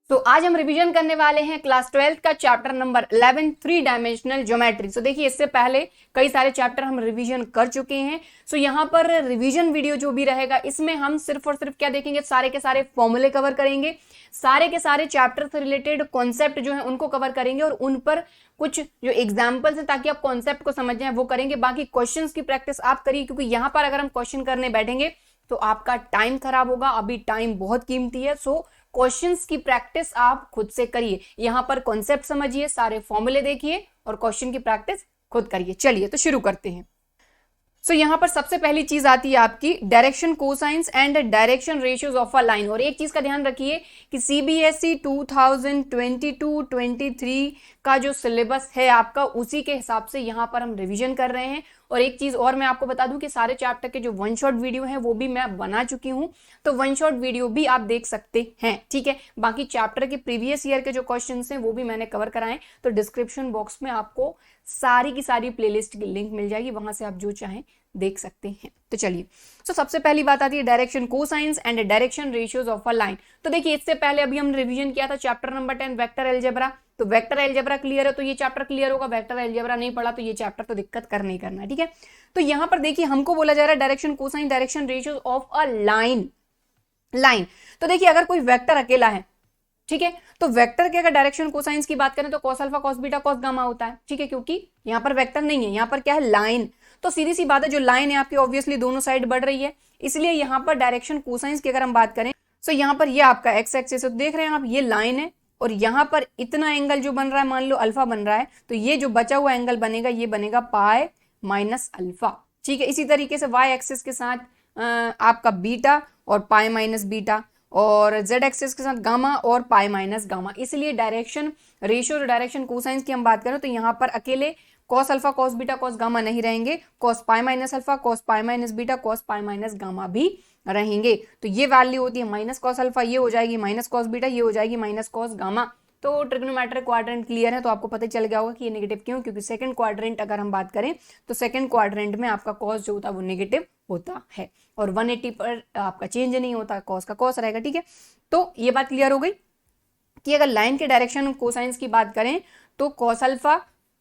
तो आज हम रिवीजन करने वाले हैं क्लास 12 का chapter number 11 three dimensional geometry. So देखिए इससे पहले कई सारे चैप्टर हम रिवीजन कर चुके हैं। सो यहाँ पर रिवीजन वीडियो जो भी रहेगा इसमें हम सिर्फ और सिर्फ क्या देखेंगे, सारे के सारे फॉर्मूले कवर करेंगे, सारे के सारे चैप्टर से रिलेटेड कॉन्सेप्ट जो है उनको कवर करेंगे और उन पर कुछ जो एग्जाम्पल्स है ताकि आप कॉन्सेप्ट को समझ जाए वो करेंगे। बाकी क्वेश्चंस की प्रैक्टिस आप करिए, क्योंकि यहाँ पर अगर हम क्वेश्चन करने बैठेंगे तो आपका टाइम खराब होगा। अभी टाइम बहुत कीमती है। सो क्वेश्चंस की प्रैक्टिस आप खुद से करिए, यहां पर कॉन्सेप्ट समझिए, सारे फॉर्मूले देखिए और क्वेश्चन की प्रैक्टिस खुद करिए। चलिए तो शुरू करते हैं। सो यहां पर सबसे पहली चीज आती है आपकी direction cosines and direction ratios of a line. और एक चीज का ध्यान रखिए कि सीबीएसई 2022-23 का जो सिलेबस है आपका, उसी के हिसाब से यहां पर हम रिवीजन कर रहे हैं। और एक चीज और मैं आपको बता दूं कि सारे चैप्टर के जो वन शॉट वीडियो हैं वो भी मैं बना चुकी हूं, तो वन शॉट वीडियो भी आप देख सकते हैं, ठीक है। बाकी चैप्टर के प्रीवियस ईयर के जो क्वेश्चंस हैं वो भी मैंने कवर कराए, तो डिस्क्रिप्शन बॉक्स में आपको सारी की सारी प्लेलिस्ट की लिंक मिल जाएगी, वहां से आप जो चाहें देख सकते हैं। तो चलिए, तो सबसे पहली बात आती है direction cosines and direction ratios of a line. तो देखिए इससे पहले अभी हमने रिवीजन किया था चैप्टर नंबर 10 वेक्टर अलजेब्रा। तो वेक्टर अलजेब्रा क्लियर है तो ये चैप्टर क्लियर होगा, वेक्टर अलजेब्रा नहीं पढ़ा तो ये चैप्टर तो दिक्कत करना ही करना है, ठीक है। तो यहां पर देखिए हमको बोला जा रहा है direction cosine direction ratios of a line. तो देखिए अगर कोई वेक्टर अकेला है, ठीक है, तो वेक्टर के अगर डायरेक्शन कोसाइंस की बात करें तो cos alpha cos beta cos gamma होता है, ठीक है, क्योंकि यहां पर वेक्टर नहीं है, यहां पर क्या है, लाइन। तो सीधी सी बात है, जो लाइन है आपकी ऑब्वियसली दोनों साइड बढ़ रही है, इसलिए यहां पर डायरेक्शन कोसाइंस की अगर हम बात करें तो यहां पर ये आपका एक्स एक्सिस है, तो देख रहे हैं आप ये लाइन है और यहां पर इतना एंगल जो बन रहा है, मान लो अल्फा बन रहा है, तो ये जो बचा हुआ एंगल बनेगा ये बनेगा पाई माइनस अल्फा, ठीक है। इसी तरीके से वाई एक्सिस के साथ आपका बीटा और पाई माइनस बीटा, और z एक्सिस के साथ गामा और पाई माइनस गामा। इसलिए डायरेक्शन रेशियो और डायरेक्शन कोसाइंस की हम बात करें तो यहां पर अकेले cos alpha cos beta cos gamma नहीं रहेंगे, cos pi minus alpha cos pi minus beta cos pi minus gamma भी रहेंगे। तो ये वैल्यू होती है माइनस कॉस अल्फा, ये हो जाएगी माइनस कॉस बीटा, ये हो जाएगी माइनस कॉस गामा। तो ट्रिग्नोमेट्रिक क्वाड्रेंट क्लियर है, तो आपको पता चल गया होगा कि ये नेगेटिव क्यों, क्योंकि सेकंड क्वाड्रेंट अगर हम बात करें तो सेकंड क्वाड्रेंट में आपका कॉस जो होता है वो नेगेटिव होता है और 180 पर आपका चेंज नहीं होता, कॉस का कॉस रहेगा, ठीक है। तो ये बात क्लियर हो गई कि अगर लाइन के डायरेक्शन कोसाइंस की बात करें तो cos alpha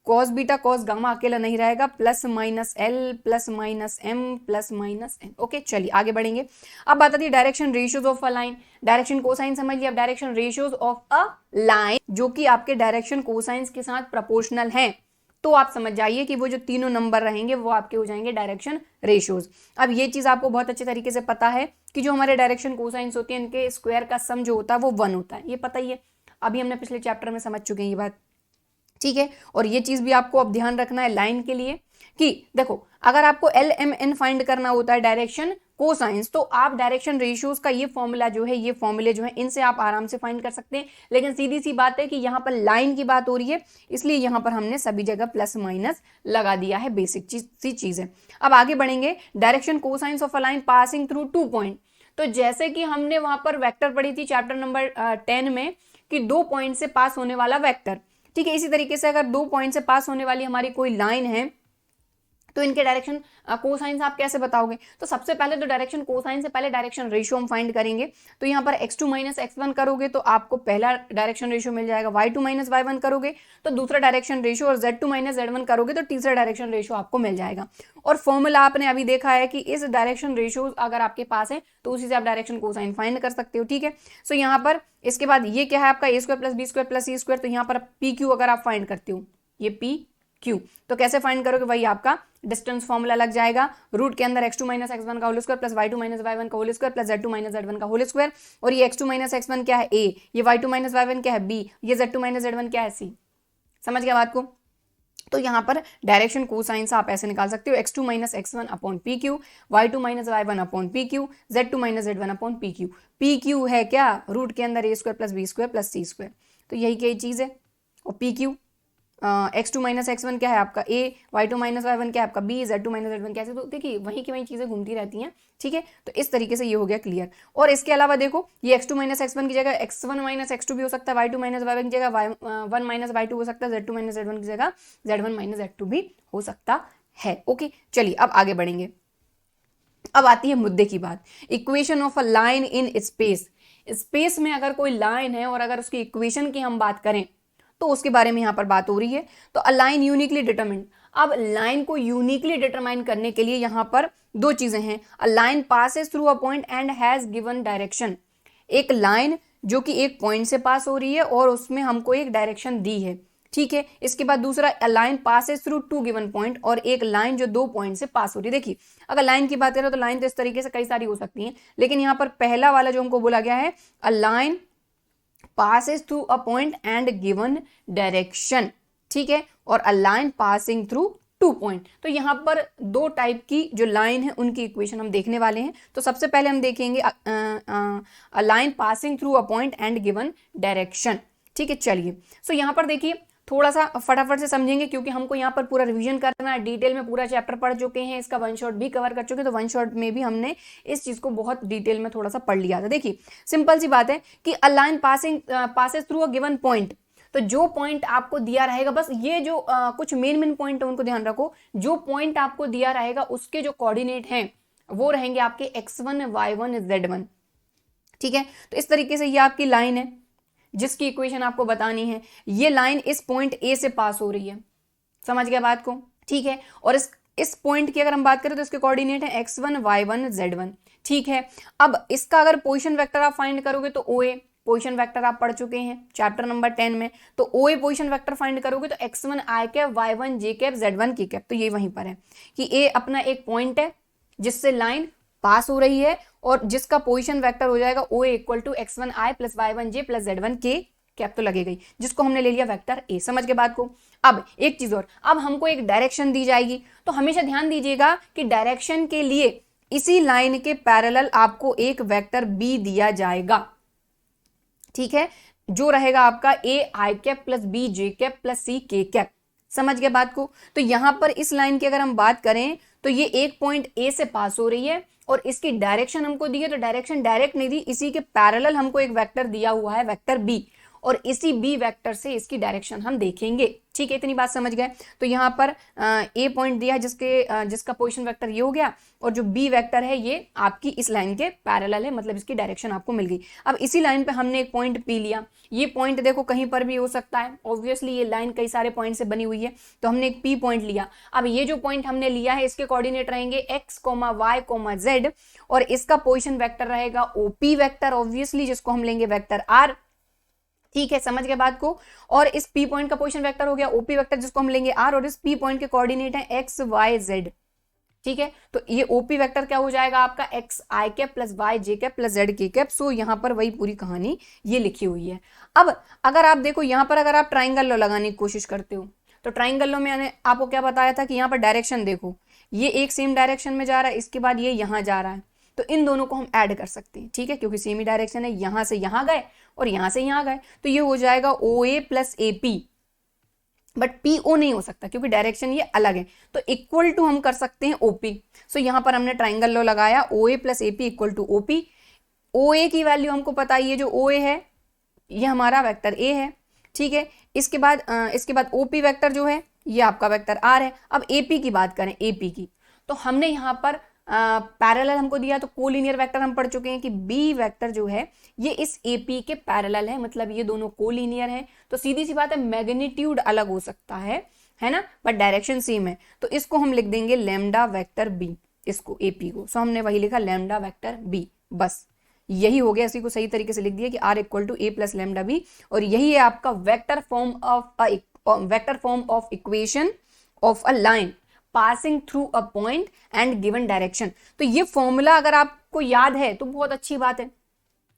cos beta cos gamma अकेला नहीं रहेगा, plus minus L plus minus M plus minus N. Okay, चलिए आगे बढ़ेंगे। अब बात आती है direction ratios of a line. Direction cosine समझ लिया, अब direction ratios of a line जो कि आपके डायरेक्शन कोसाइंस के साथ प्रोपोर्शनल हैं, तो आप समझ जाइए कि वो जो तीनों नंबर रहेंगे वो आपके हो जाएंगे डायरेक्शन रेशियोज। अब ये चीज आपको बहुत अच्छे तरीके से पता है कि जो हमारे डायरेक्शन कोसाइंस होती है इनके स्क्वायर का सम जो होता है वो 1 होता है, ये पता ही है, अभी हमने पिछले चैप्टर में समझ चुके हैं ये बात, ठीक है। और ये चीज भी आपको अब ध्यान रखना है लाइन के लिए कि देखो अगर आपको एल एम एन फाइंड करना होता है डायरेक्शन कोसाइंस, तो आप डायरेक्शन रेशियोज का ये फॉर्मूला जो है, ये फॉर्मूले जो है इनसे आप आराम से फाइंड कर सकते हैं। लेकिन सीधी सी बात है कि यहाँ पर लाइन की बात हो रही है, इसलिए यहाँ पर हमने सभी जगह प्लस माइनस लगा दिया है, बेसिक चीज है। अब आगे बढ़ेंगे, direction cosines of a line passing through 2 point. तो जैसे कि हमने वहां पर वेक्टर पढ़ी थी चैप्टर नंबर 10 में कि 2 पॉइंट से पास होने वाला वेक्टर, ठीक है, इसी तरीके से अगर 2 पॉइंट से पास होने वाली हमारी कोई लाइन है तो इनके डायरेक्शन कोसाइंस आप कैसे बताओगे। तो सबसे पहले तो डायरेक्शन कोसाइन से पहले डायरेक्शन रेशियो हम फाइंड करेंगे। तो यहाँ पर x2 माइनस x1 करोगे तो आपको पहला डायरेक्शन रेशियो मिल जाएगा, y2 माइनस y1 करोगे तो दूसरा डायरेक्शन रेशियो, और z2 माइनस z1 करोगे तो तीसरा डायरेक्शन रेशियो आपको मिल जाएगा। और फॉर्मूला आपने अभी देखा है कि इस डायरेक्शन रेशियो अगर आपके पास है तो उसी से आप डायरेक्शन कोसाइन फाइंड कर सकते हो, ठीक है। सो यहाँ पर इसके बाद ये क्या है आपका a square plus B square plus C square, तो यहाँ पर पी क्यू अगर आप फाइंड करते हो, ये पी क्यू, तो कैसे फाइंड करोगे, वही आपका डिस्टेंस फॉर्मूला लग जाएगा, रूट के अंदर x2 माइनस x1 का whole square plus y2 minus y1 का whole square plus z2 minus z1 का होल स्क्वायर। और ये x2 माइनस x1 क्या है, a, ये y2 माइनस y1 क्या है, b, ये z2 माइनस z1 क्या है, c। समझ गया बात को। तो यहाँ पर डायरेक्शन कोसाइंस आप ऐसे निकाल सकते हो, x2 minus x1 upon P Q, y2 minus y1 upon P Q, z2 minus z1 upon P Q. P Q है क्या, रूट के अंदर a square plus B square plus C square, तो यही कई चीज है। और P Q x2 minus x1 क्या है आपका a, y2 माइनस y1 क्या है आपका b, z2 माइनस z1 क्या है, तो देखिए वहीं की वहीं चीजें घूमती रहती हैं, ठीक है। तो इस तरीके से ये हो गया क्लियर। और इसके अलावा देखो ये x2 माइनस x1 की जगह x1 माइनस x2 भी हो सकता है, y2 माइनस y1 की जगह y1 माइनस y2 हो सकता है, z2 माइनस z1 की जगह z1 माइनस z2 भी हो सकता है। ओके, चलिए अब आगे बढ़ेंगे। अब आती है मुद्दे की बात, equation of a line in space. Space में अगर कोई लाइन है और अगर उसकी इक्वेशन की हम बात करें तो उसके बारे में यहाँ पर बात हो रही है। तो अ लाइन यूनिकली डिटरमिन्ड, अब लाइन को यूनिकली डिटरमाइन करने के लिए यहाँ पर दो चीजें हैं। अ line passes through a point and has given direction, एक लाइन जो कि एक पॉइंट से पास हो रही है और उसमें हमको एक डायरेक्शन दी है, ठीक है। इसके बाद दूसरा, a line passes through two given point, और एक लाइन जो दो पॉइंट से पास हो रही है। देखिए अगर लाइन की बात करें तो लाइन तो इस तरीके से कई सारी हो सकती हैं, लेकिन यहाँ पर पहला वाला जो हमको बोला गया है, a line passes through a point and given direction, ठीक है, और a line passing through two point. तो यहाँ पर दो टाइप की जो लाइन है उनकी इक्वेशन हम देखने वाले हैं। तो सबसे पहले हम देखेंगे अ line passing through a point and given direction, ठीक है। चलिए सो यहाँ पर देखिए थोड़ा सा फटाफट से समझेंगे क्योंकि हमको यहाँ पर पूरा रिवीजन करना है, डिटेल में पूरा चैप्टर पढ़ चुके हैं, इसका वन शॉट भी कवर कर चुके हैं। तो वन शॉट में भी हमने इस चीज को बहुत डिटेल में थोड़ा सा पढ़ लिया था। देखिए सिंपल सी बात है कि अ line passes through a given point, तो जो पॉइंट आपको दिया रहेगा, बस ये जो कुछ मेन पॉइंट है उनको ध्यान रखो, जो पॉइंट आपको दिया रहेगा उसके जो कोऑर्डिनेट हैं वो रहेंगे आपके x1 y1 z1, ठीक है। तो इस तरीके से ये आपकी लाइन है जिसकी इक्वेशन आपको बतानी है। ये लाइन इस पॉइंट ए से पास हो रही है, समझ गया बात को, ठीक है। और इस पॉइंट की अगर हम बात करें तो इसके कोऑर्डिनेट है x1 y1 z1, ठीक है। अब इसका अगर पोजीशन वेक्टर आप फाइंड करोगे तो OA पोजीशन वेक्टर आप पढ़ चुके हैं चैप्टर नंबर 10 में, तो OA पोजीशन वेक्टर फाइंड करोगे तो x1 i cap y1 j cap z1 की कैप। तो ये वहीं पर है कि A अपना एक पॉइंट है जिससे लाइन पास हो रही है और जिसका पोजीशन वेक्टर हो जाएगा OA equal to x1 i plus y1 j plus z1 k cap, तो लगेगी, जिसको हमने ले लिया वेक्टर A। समझ के बात को। अब एक चीज और, अब हमको एक डायरेक्शन दी जाएगी, तो हमेशा ध्यान दीजिएगा कि डायरेक्शन के लिए इसी लाइन के पैरेलल आपको एक वेक्टर B दिया जाएगा, ठीक है, जो रहेगा आपका A i cap plus B j cap plus C k cap. समझ गए बात को। तो यहां पर इस लाइन की अगर हम बात करें तो ये एक पॉइंट A से पास हो रही है और इसकी डायरेक्शन हमको दी है, तो डायरेक्शन डायरेक्ट नहीं दी, इसी के पैरेलल हमको एक वेक्टर दिया हुआ है वेक्टर B, और इसी B वेक्टर से इसकी डायरेक्शन हम देखेंगे, ठीक है। इतनी बात समझ गए। तो यहाँ पर A पॉइंट दिया है जिसका पोजीशन वेक्टर ये हो गया, और जो B वेक्टर है ये आपकी इस लाइन के पैरेलल है, मतलब इसकी डायरेक्शन आपको मिल गई। अब इसी लाइन पे हमने एक पॉइंट P लिया, ये पॉइंट देखो कहीं पर भी हो सकता है, ऑब्वियसली ये लाइन कई सारे पॉइंट से बनी हुई है, तो हमने एक P पॉइंट लिया। अब ये जो पॉइंट हमने लिया है इसके कोऑर्डिनेट रहेंगे x, y, z, और इसका पोजीशन वेक्टर रहेगा OP वेक्टर, ऑब्वियसली जिसको हम लेंगे वेक्टर R, ठीक है। समझ गए बात को। और इस P पॉइंट का पोजीशन वेक्टर हो गया OP वेक्टर जिसको हम लेंगे R, और इस P पॉइंट के कोऑर्डिनेट है x, y, z, ठीक है। तो ये OP वेक्टर क्या हो जाएगा आपका x i cap plus y j cap plus z k cap. So यहाँ पर वही पूरी कहानी ये लिखी हुई है। अब अगर आप देखो यहाँ पर अगर आप ट्राइंगल लॉ लगाने की कोशिश करते हो तो ट्राइंगल लॉ में मैंने आपको क्या बताया था कि यहाँ पर डायरेक्शन देखो, ये एक सेम डायरेक्शन में जा रहा है, इसके बाद ये यहाँ जा रहा है, तो इन दोनों को हम ऐड कर सकते हैं, ठीक है, क्योंकि सेम ही डायरेक्शन है, यहां से यहां गए और यहां से यहां गए, तो ये हो जाएगा OA plus AP, but PO नहीं हो सकता क्योंकि डायरेक्शन ये अलग है, तो इक्वल टू हम कर सकते हैं OP। सो यहां पर हमने ट्राइंगल लॉ लगाया, OA plus AP equal to OP। OA की वैल्यू हमको पता है, ये जो OA है ये हमारा वेक्टर A है, ठीक है। इसके बाद OP वेक्टर जो है ये आपका वेक्टर R है। अब AP की बात करें, AP की, तो हमने यहाँ पर पैरेलल हमको दिया, तो कोलिनियर वेक्टर हम पढ़ चुके हैं कि B वेक्टर जो है ये इस AP के पैरेलल है, मतलब ये दोनों कोलिनियर है। तो सीधी सी बात है मैग्नीट्यूड अलग हो सकता है ना, बट डायरेक्शन सेम है, तो इसको हम लिख देंगे लैम्डा वेक्टर B, इसको AP को। सो हमने वही लिखा लैम्डा वेक्टर B, बस यही हो गया। इसी को सही तरीके से लिख दिया कि R equal to A plus lambda B, और यही है आपका vector form of equation of a line passing through a point and given direction. तो ये फॉर्मूला अगर आपको याद है तो बहुत अच्छी बात है,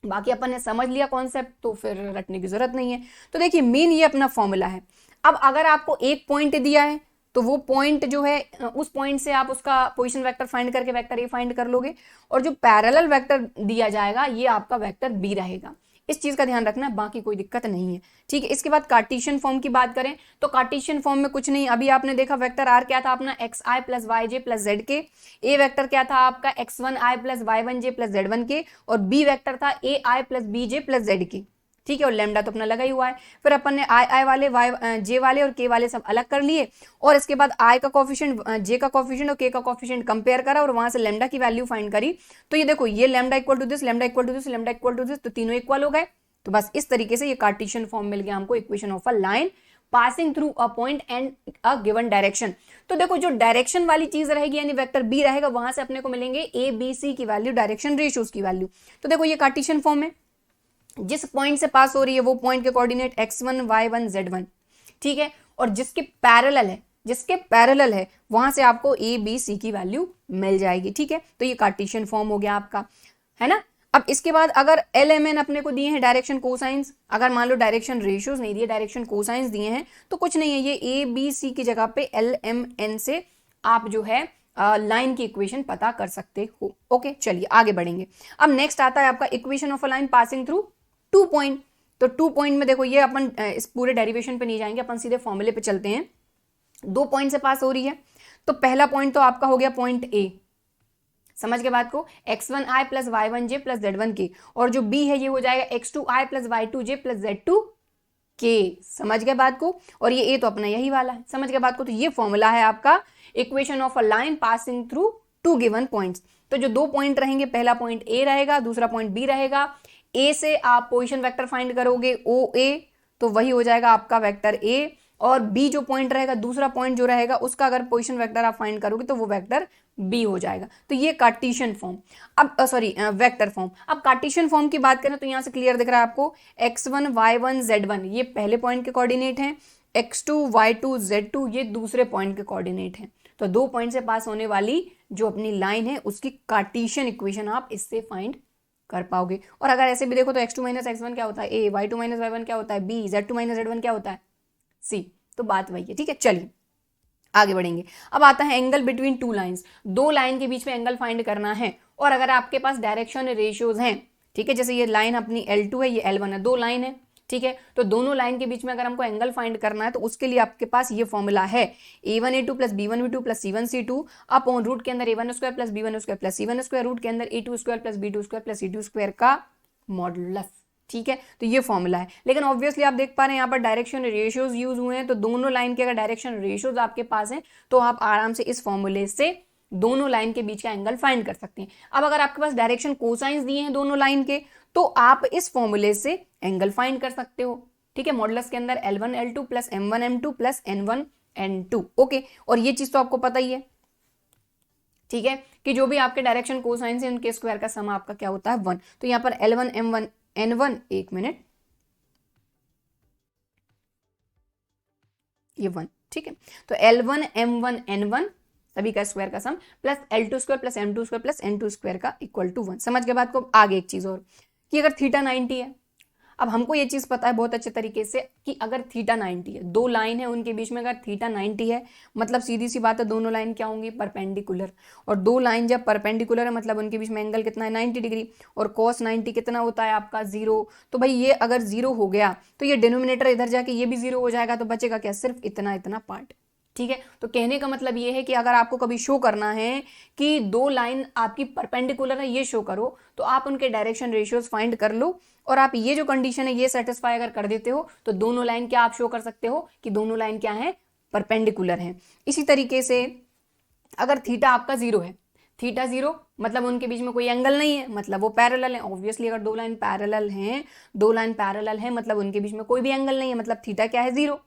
बाकी अपन ने समझ लिया कॉन्सेप्ट तो फिर रटने की जरूरत नहीं है। तो देखिए मेन ये अपना फॉर्मूला है। अब अगर आपको एक पॉइंट दिया है तो वो पॉइंट जो है उस पॉइंट से आप उसका पोजीशन वेक्टर फाइंड करके वेक्टर A फाइंड कर लोगे, और जो पैरेलल वेक्टर दिया जाएगा ये आपका वेक्टर B रहेगा। इस चीज का ध्यान रखना, बाकी कोई दिक्कत नहीं है, ठीक है। इसके बाद कार्टेशियन फॉर्म की बात करें तो कार्टेशियन फॉर्म में कुछ नहीं, अभी आपने देखा वेक्टर R क्या था अपना xi plus yj plus zk, A vector क्या था आपका x1i plus y1j plus z1k, और B वेक्टर था ai plus bj plus zk, ठीक है, और लैम्डा तो अपना लगा ही हुआ है। फिर अपन ने आई वाले, वाई जे वाले और के वाले सब अलग कर लिए, और इसके बाद आई का कोफिशिएंट, जे का कोफिशिएंट और के का कोफिशिएंट कंपेयर करा, और वहां से लैम्डा की वैल्यू फाइंड करी। तो ये देखो, ये lambda equal to this, lambda equal to this, lambda equal to this, तो तीनों इक्वल हो गए। तो बस इस तरीके से ये कार्टेशियन फॉर्म मिल गया हमको, equation of a line passing through a point and a given direction. तो देखो, जो डायरेक्शन वाली चीज रहेगी यानी वेक्टर बी रहेगा, वहां से अपने को मिलेंगे ए बी सी की वैल्यू, डायरेक्शन रेशियोज की वैल्यू। तो देखो, ये कार्टेशियन फॉर्म है, जिस पॉइंट से पास हो रही है वो पॉइंट के कोऑर्डिनेट x1 y1 z1, ठीक है, और जिसके पैरेलल है वहां से आपको ए बी सी की वैल्यू मिल जाएगी। ठीक है, तो ये कार्टेशियन फॉर्म हो गया आपका, है ना। अब इसके बाद अगर एल एम एन अपने को दिए हैं डायरेक्शन कोसाइंस, अगर मान लो डायरेक्शन रेशियोज नहीं दिए, डायरेक्शन कोसाइंस दिए हैं, तो कुछ नहीं है, ये ए बी सी की जगह पे एल एम एन से आप जो है लाइन की इक्वेशन पता कर सकते हो। ओके, चलिए आगे बढ़ेंगे। अब नेक्स्ट आता है आपका equation of a line passing through 2 point. तो 2 पॉइंट में देखो, ये अपन इस पूरे डेरिवेशन पे नहीं जाएंगे, अपन सीधे फॉर्मूले पे चलते हैं। 2 पॉइंट से पास हो रही है, तो पहला पॉइंट तो आपका हो गया पॉइंट ए, समझ के बात को, x1i plus y1j plus z1k, और जो b है ये हो जाएगा x2i plus y2j plus z2k, समझ गए बात को। और ये a तो अपना यही वाला है, समझ गए बात को। तो ये फॉर्मूला है आपका equation of a line passing through 2 given points. तो जो 2 पॉइंट रहेंगे, पहला पॉइंट a रहेगा, दूसरा पॉइंट b रहेगा। a से आप पोजीशन वेक्टर फाइंड करोगे OA, तो वही हो जाएगा आपका वेक्टर a, और b जो पॉइंट रहेगा, दूसरा पॉइंट जो रहेगा, उसका अगर पोजीशन वेक्टर आप फाइंड करोगे तो वो वेक्टर b हो जाएगा। तो ये कार्टेशियन फॉर्म। अब वेक्टर फॉर्म। अब कार्टेशियन फॉर्म की बात करें तो यहां से क्लियर दिख रहा है आपको, x1 y1 z1 ये पहले पॉइंट के कोऑर्डिनेट हैं, x2 y2 z2 ये दूसरे पॉइंट के कोऑर्डिनेट हैं। तो 2 पॉइंट से पास होने वाली जो अपनी लाइन है उसकी कार्टेशियन इक्वेशन आप इससे फाइंड कर पाओगे। और अगर ऐसे भी देखो तो x2 माइनस x1 क्या होता है a, y2 माइनस y1 क्या होता है b, z2 माइनस z1 क्या होता है c। तो बात वही है। ठीक है, चलिए आगे बढ़ेंगे। अब आता है एंगल बिटवीन 2 लाइंस। 2 लाइन के बीच में एंगल फाइंड करना है, और अगर आपके पास डायरेक्शन रेशियोज हैं, ठीक है, जैसे ये लाइन अपनी L2 है, ये L1 है, 2 लाइन है, ठीक है, तो दोनों लाइन के बीच में अगर हमको एंगल फाइंड करना है तो उसके लिए आपके पास ये फॉर्मूला है a1a2 plus b1b2 plus c1c2 upon root के अंदर a1 square plus b1 square plus c1 square, root के अंदर a2 square plus b2 square plus c2 square का मॉडुलस। ठीक है, तो ये फॉर्मूला है। लेकिन ऑब्वियसली आप देख पा रहे हैं यहाँ पर डायरेक्शन रेशियोज यूज हुए हैं, तो दोनों लाइन के अगर डायरेक्शन रेशियोज आपके पास हैं तो आप आराम से इस फॉर्मूले से दोनों लाइन के बीच का एंगल फाइंड कर सकते हैं। अब अगर आपके पास डायरेक्शन कोसाइंस दिए हैं दोनों लाइन के, तो आप इस फॉर्मूले से एंगल फाइंड कर सकते हो। ठीक है, मॉडुलस के अंदर L1 L2 plus M1 M2 plus N1 N2। Okay, और ये चीज तो आपको पता ही है, ठीक है, कि जो भी आपके डायरेक्शन कोसाइन है उनके स्क्वायर का सम आपका क्या होता है 1। तो यहाँ पर L1 M1 N1, एक मिनट, ये 1। ठीक है, तो L1 M1 N1 सभी का स्क्वायर का sum plus L2 square plus M2 square plus N2 square का इक्वल टू 1। समझ के बात को। आगे एक चीज और, कि अगर थीटा 90 है, अब हमको ये चीज पता है बहुत अच्छे तरीके से कि अगर थीटा 90 है, 2 लाइन है उनके बीच में अगर थीटा 90 है, मतलब सीधी सी बात है दोनों लाइन क्या होंगी, परपेंडिकुलर। और 2 लाइन जब परपेंडिकुलर है मतलब उनके बीच में एंगल कितना है 90 डिग्री, और cos 90 कितना होता है आपका 0। तो भाई ये अगर 0 हो गया तो ये डिनोमिनेटर इधर जाके ये भी 0 हो जाएगा, तो बचेगा क्या, सिर्फ इतना इतना पार्ट। ठीक है, तो कहने का मतलब ये है कि अगर आपको कभी शो करना है कि 2 लाइन आपकी परपेंडिकुलर है, ये शो करो, तो आप उनके डायरेक्शन रेशियोज फाइंड कर लो, और आप ये जो कंडीशन है ये सेटिस्फाई अगर कर देते हो तो दोनों लाइन क्या आप शो कर सकते हो कि दोनों लाइन क्या है, परपेंडिकुलर है। इसी तरीके से अगर थीटा आपका 0 है, थीटा 0 मतलब उनके बीच में कोई एंगल नहीं है, मतलब वो पैरेलल है। ऑब्वियसली अगर 2 लाइन पैरेलल हैं, 2 लाइन पैरेलल है मतलब उनके बीच में कोई भी एंगल नहीं है, मतलब थीटा क्या है 0।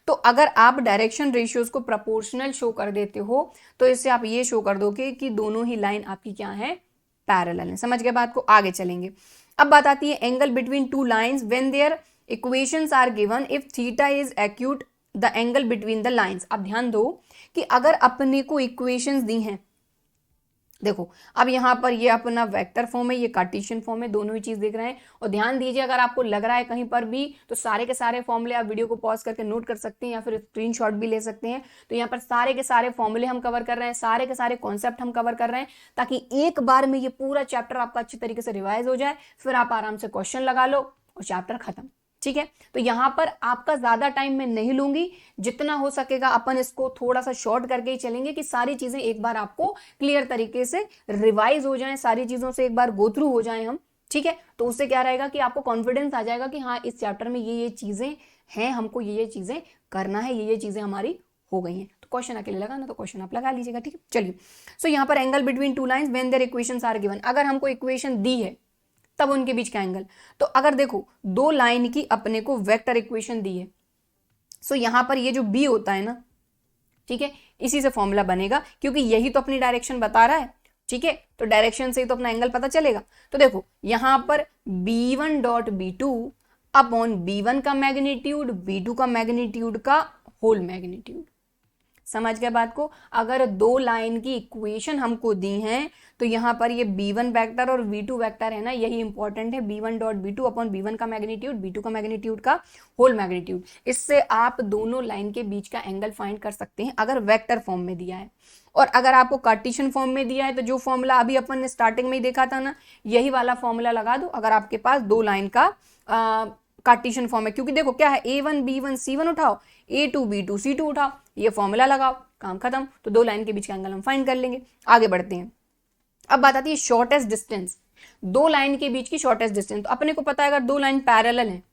तो अगर आप डायरेक्शन रेशियोज को प्रोपोर्शनल शो कर देते हो तो इससे आप ये शो कर दोगे कि दोनों ही लाइन आपकी क्या है, पैरेलल है। समझ गए बात को। आगे चलेंगे। अब बात आती है angle between 2 lines when their equations are given if theta is acute the angle between the lines. अब ध्यान दो कि अगर अपने को इक्वेशंस दी हैं, देखो अब यहाँ पर ये अपना वेक्टर फॉर्म है, ये कार्टेशियन फॉर्म है, दोनों ही चीज देख रहे हैं। और ध्यान दीजिए अगर आपको लग रहा है कहीं पर भी तो सारे के सारे फॉर्मूले आप वीडियो को पॉज करके नोट कर सकते हैं या फिर स्क्रीनशॉट भी ले सकते हैं। तो यहाँ पर सारे के सारे फॉर्मूले हम कवर कर रहे हैं, सारे के सारे कॉन्सेप्ट हम कवर कर रहे हैं, ताकि एक बार में ये पूरा चैप्टर आपका अच्छी तरीके से रिवाइज हो जाए, फिर आप आराम से क्वेश्चन लगा लो और चैप्टर खत्म। ठीक है, तो यहां पर आपका ज्यादा टाइम मैं नहीं लूंगी, जितना हो सकेगा अपन इसको थोड़ा सा शॉर्ट करके ही चलेंगे कि सारी चीजें एक बार आपको क्लियर तरीके से रिवाइज हो जाएं, सारी चीजों से एक बार गो थ्रू हो जाएं हम। ठीक है। तो उससे क्या रहेगा कि आपको कॉन्फिडेंस आ जाएगा कि हाँ इस चैप्टर में ये चीजें हैं, हमको ये चीजें करना है, ये चीजें हमारी हो गई हैं। तो क्वेश्चन अकेले लगाना तो क्वेश्चन आप लगा लीजिएगा, ठीक है। चलिए, सो यहाँ पर angle between two lines when their equations are given, अगर हमको इक्वेशन दी है तब उनके बीच का एंगल। तो अगर देखो दो लाइन की अपने को वेक्टर इक्वेशन दी है, सो यहाँ पर ये जो बी होता है ना, ठीक है, इसी से फॉर्मूला बनेगा क्योंकि यही तो अपनी डायरेक्शन बता रहा है, ठीक है। तो डायरेक्शन से ही तो अपना एंगल पता चलेगा। तो देखो यहां पर b1 dot b2 upon b1 का मैग्नीट्यूड b2 का मैग्नीट्यूड का होल मैग्नीट्यूड। समझ गए बात को। अगर दो लाइन की इक्वेशन हमको दी हैं तो यहाँ पर ये b1 वेक्टर और v2 वेक्टर है ना, यही इंपॉर्टेंट है। b1 dot b2 upon b1 का मैग्नीट्यूड b2 का मैग्नीट्यूड का होल मैग्नीट्यूड। इससे आप दोनों लाइन के बीच का एंगल फाइंड कर सकते हैं अगर वेक्टर फॉर्म में दिया है। और अगर आपको कार्टेशियन फॉर्म में दिया है तो जो फॉर्मूला अभी अपन ने स्टार्टिंग में ही देखा था ना, यही वाला फॉर्मूला लगा दो अगर आपके पास दो लाइन का कार्टेशियन फॉर्म है। क्योंकि देखो क्या है, a1 b1 c1 उठाओ, a2 b2 c2 उठाओ, ये फॉर्मूला लगाओ, काम खत्म। तो दो लाइन के बीच का एंगल हम फाइंड कर लेंगे। आगे बढ़ते हैं। अब बात आती है शॉर्टेस्ट डिस्टेंस, दो लाइन के बीच की शॉर्टेस्ट डिस्टेंस। तो अपने को पता है अगर दो लाइन पैरेलल हैं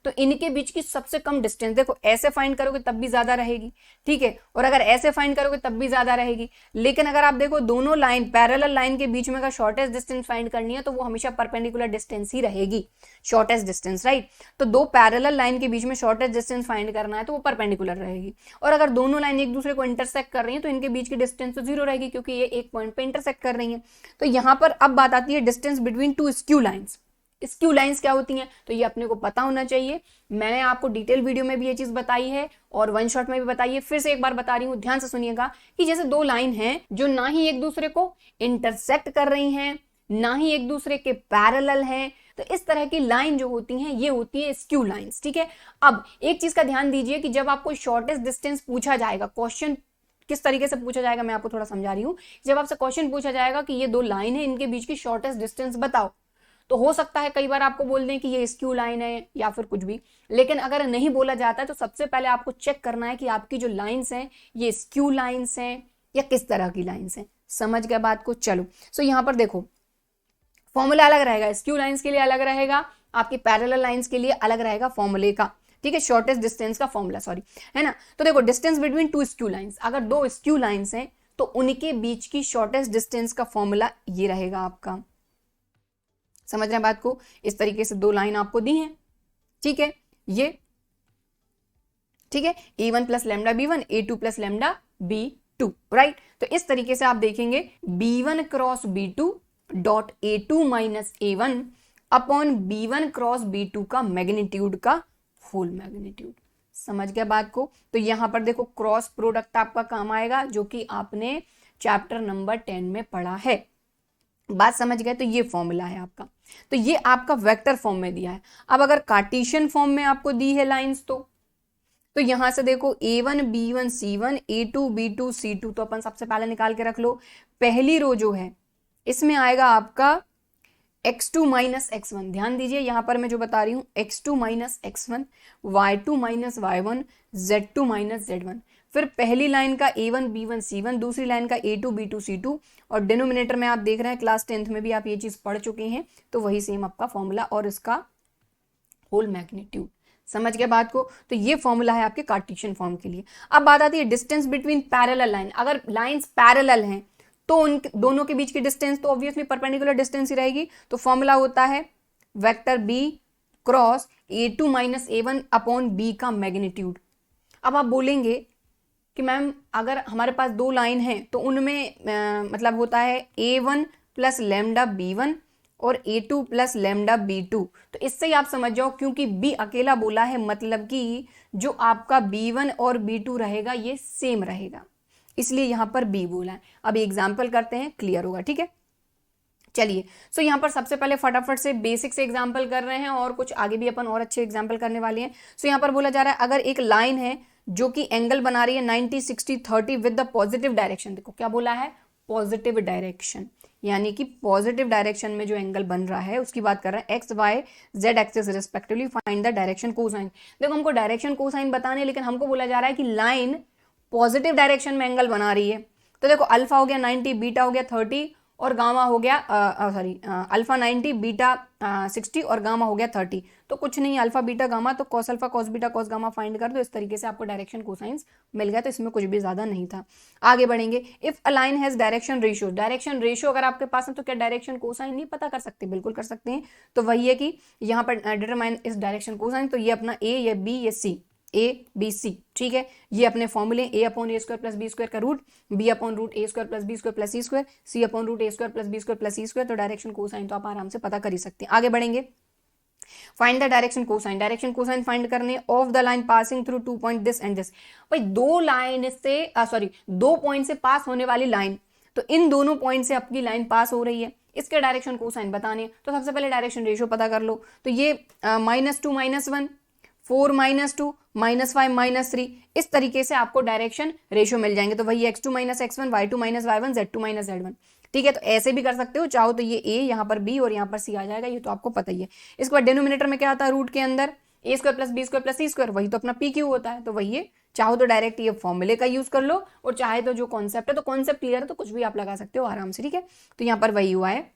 तो इनके बीच की सबसे कम डिस्टेंस, देखो ऐसे फाइंड करोगे तब भी ज्यादा रहेगी, ठीक है, और अगर ऐसे फाइंड करोगे तब भी ज्यादा रहेगी। लेकिन अगर आप देखो दोनों लाइन पैरेलल लाइन के बीच में अगर शॉर्टेस्ट डिस्टेंस फाइंड करनी है तो वो हमेशा परपेंडिकुलर डिस्टेंस ही रहेगी, शॉर्टेस्ट डिस्टेंस, राइट। तो दो पैरेलल लाइन के बीच में शॉर्टेस्ट डिस्टेंस फाइंड करना है तो वो परपेंडिकुलर रहेगी। और अगर दोनों लाइन एक दूसरे को इंटरसेक्ट कर रही है तो इनके बीच की डिस्टेंस तो जीरो रहेगी क्योंकि ये एक पॉइंट पे इंटरसेक्ट कर रही है। तो यहाँ पर अब बात आती है distance between two skew lines. Skew lines क्या होती हैं तो ये अपने को पता होना चाहिए। मैंने आपको डिटेल वीडियो में भी ये चीज बताई है और वन शॉट में भी बताई है, फिर से एक बार बता रही हूं, ध्यान से सुनिएगा कि जैसे दो लाइन हैं जो ना ही एक दूसरे को इंटरसेक्ट कर रही हैं ना ही एक दूसरे के पैरेलल हैं, तो इस तरह की लाइन जो होती हैं ये होती है स्क्यू लाइंस, ठीक है। अब एक चीज का ध्यान दीजिए कि जब आपको शॉर्टेस्ट डिस्टेंस पूछा जाएगा, क्वेश्चन किस तरीके से पूछा जाएगा मैं आपको थोड़ा समझा रही हूं। जब आपसे क्वेश्चन पूछा जाएगा कि ये दो लाइन है, इनके बीच की शॉर्टेस्ट डिस्टेंस बताओ, तो हो सकता है कई बार आपको बोल दें कि ये स्क्यू लाइन है या फिर कुछ भी। लेकिन अगर नहीं बोला जाता है तो सबसे पहले आपको चेक करना है कि आपकी जो लाइंस हैं ये स्क्यू लाइंस हैं या किस तरह की लाइंस हैं। समझ गए बात को। चलो, सो यहां पर देखो फॉर्मूला अलग रहेगा, स्क्यू लाइंस के लिए अलग रहेगा, आपकी पैरेलल लाइंस के लिए अलग रहेगा फॉर्मूले का, ठीक है, शॉर्टेस्ट डिस्टेंस का फॉर्मूला, सॉरी, है ना। तो देखो distance between two skew lines, अगर दो स्क्यू लाइंस हैं तो उनके बीच की शॉर्टेस्ट डिस्टेंस का फॉर्मूला ये रहेगा आपका। समझ रहे हैं बात को। इस तरीके से दो लाइन आपको दी हैं, ठीक है, ये ठीक है, a1 plus lambda b1 a2 plus lambda b2, right. तो इस तरीके से आप देखेंगे b1 cross b2 dot a2 minus a1 upon b1 cross b2 का मैग्नीट्यूड का होल मैग्नीट्यूड। समझ गया बात को। तो यहां पर देखो क्रॉस प्रोडक्ट आपका काम आएगा जो कि आपने चैप्टर नंबर 10 में पढ़ा है। बात समझ गए। तो ये फॉर्मूला है आपका, तो ये आपका वेक्टर फॉर्म में दिया है। अब अगर कार्टेशियन फॉर्म में आपको दी है लाइंस तो यहां से देखो a1 b1 c1 a2 b2 c2, तो अपन सबसे पहले निकाल के रख लो। पहली रो जो है इसमें आएगा आपका x2 माइनस x1, ध्यान दीजिए यहां पर मैं जो बता रही हूं x2 minus x1, y2 minus y1, z2 minus z1। फिर पहली लाइन का a1 b1 c1, दूसरी लाइन का a2 b2 c2, और डिनोमिनेटर में आप देख रहे हैं क्लास 10th में भी आप ये चीज पढ़ चुके हैं, तो वही सेम आपका फॉर्मूला और इसका होल मैग्नीट्यूड। समझ गए बात को। तो ये फॉर्मूला है आपके कार्टेशियन फॉर्म के लिए। अब बात आती है डिस्टेंस बिटवीन पैरेलल लाइन। अगर लाइंस पैरेलल हैं तो उन दोनों के बीच की डिस्टेंस तो ऑब्वियसली परपेंडिकुलर डिस्टेंस ही रहेगी। तो फॉर्मूला होता है vector b cross a2 minus a1 upon b का मैग्नीट्यूड। अब आप बोलेंगे कि मैम अगर हमारे पास दो लाइन हैं तो उनमें मतलब होता है a1 प्लस लैम्डा b1 और a2 प्लस लैम्डा b2। तो इससे ही आप समझ जाओ क्योंकि b अकेला बोला है, मतलब कि जो आपका b1 और b2 रहेगा ये सेम रहेगा, इसलिए यहां पर b बोला है। अब एग्जाम्पल करते हैं, क्लियर होगा, ठीक है। चलिए, सो यहाँ पर सबसे पहले फटाफट से बेसिक से एग्जाम्पल कर रहे हैं और कुछ आगे भी अपन और अच्छे एग्जाम्पल करने वाले हैं। सो यहाँ पर बोला जा रहा है अगर एक लाइन है जो कि एंगल बना रही है 90 60 30 विद द पॉजिटिव डायरेक्शन। देखो क्या बोला है, पॉजिटिव डायरेक्शन, यानी कि पॉजिटिव डायरेक्शन में जो एंगल बन रहा है उसकी बात कर रहे हैं। X Y Z axis respectively find the direction cosine. देखो हमको डायरेक्शन कोसाइन बताने, लेकिन हमको बोला जा रहा है कि लाइन पॉजिटिव डायरेक्शन में एंगल बना रही है। तो देखो अल्फा हो गया 90, बीटा हो गया 30 और गामा हो गया सॉरी अल्फा 90, बीटा 60 और गामा हो गया 30। तो कुछ नहीं, अल्फा बीटा गामा, तो cos alpha cos beta cos gamma find कर दो। इस तरीके से आपको डायरेक्शन कोसाइंस मिल गया, तो इसमें कुछ भी ज्यादा नहीं था। आगे बढ़ेंगे। If a line has direction ratio, direction ratio अगर आपके पास है तो क्या डायरेक्शन कोसाइन नहीं पता कर सकते? बिल्कुल कर सकते हैं। तो वही है कि यहाँ पर डिटरमाइन इस डायरेक्शन कोसाइन, तो ये अपना ए या बी या सी, ए बी सी, ठीक है। ये अपने फॉर्मूले A upon A square plus B square का root, B upon root A square plus B square plus C square, C upon root A square plus B square plus C square. तो direction cosine तो आप आराम से पता कर ही सकते हैं। आगे बढ़ेंगे। Find the direction cosine, direction cosine find करने of the line passing through 2 point this and this. भाई दो लाइन से सॉरी 2 पॉइंट से पास होने वाली लाइन, तो इन दोनों पॉइंट से आपकी लाइन पास हो रही है, इसके डायरेक्शन कोसाइन बताने। तो सबसे पहले डायरेक्शन रेशियो पता कर लो। तो ये -2 -1, 4 -2 -5 -3, इस तरीके से आपको डायरेक्शन रेशियो मिल जाएंगे। तो वही x2 - x1, y2 - y1, z2 - z1, ठीक है। तो ऐसे भी कर सकते हो, चाहो तो ये a यहाँ पर b और यहाँ पर c आ जाएगा, ये तो आपको पता ही है। इसके बाद डिनोमिनेटर में क्या आता है? रूट के अंदर a square plus B square plus C square, वही तो अपना पी क्यू होता है। तो वही है, चाहो तो डायरेक्ट ये फॉर्मूले का यूज कर लो, और चाहे तो जो कॉन्सेप्ट है, तो कॉन्सेप्ट क्लियर है तो कुछ भी आप लगा सकते हो आराम से, ठीक है। तो यहाँ पर वही हुआ है,